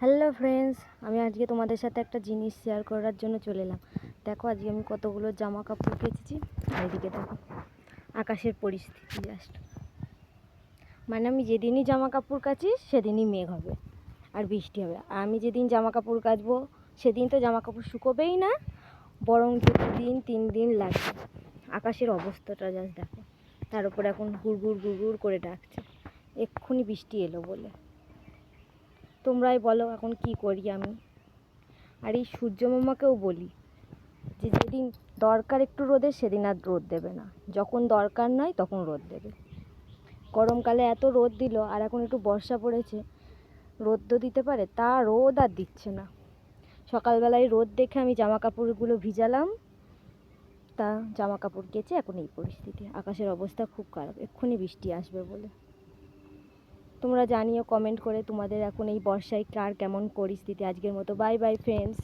Hello friends, আমি আজকে তোমাদের সাথে একটা জিনিস শেয়ার করার জন্য চলে এলাম। দেখো আজকে আমি কতগুলো জামা কাপড় কেচেছি। আর এদিকে দেখো আকাশের পরিস্থিতি জাস্ট, মানে আমি যেদিনই জামা কাপড় কাচি সেদিনই মেঘ হবে আর বৃষ্টি হবে। আর আমি যেদিন জামা কাপড় কাচবো সেদিন তো জামা কাপড় শুকোবেই না, বরং 2 দিন 3 দিন লাগবে। আকাশের অবস্থাটা জাস্ট দেখো, তার উপর এখন গুড় গুড় করে ডাকছে এক্ষুনি বৃষ্টি এলো বলে। তোমরাই বলো এখন কি করি আমি। আর এই সূর্য মামাকেও বলি যে যেদিন দরকার একটু রোদের সেদিন আর রোদ দেবে না, যখন দরকার নয় তখন রোদ দেবে। গরমকালে এত রোদ দিল, আর এখন একটু বর্ষা পড়েছে, রোদ তো দিতে পারে, তা রোদ আর দিচ্ছে না। সকালবেলায় রোদ দেখে আমি জামা কাপড়গুলো ভিজালাম, তা জামা কাপড় কেচে এখন এই পরিস্থিতি। আকাশের অবস্থা খুব খারাপ, এক্ষুনি বৃষ্টি আসবে বলে। তোমরা জানিও কমেন্ট করে তোমাদের এখন এই বর্ষায় কার কেমন পরিস্থিতি। আজকের মতো বাই বাই ফ্রেন্ডস।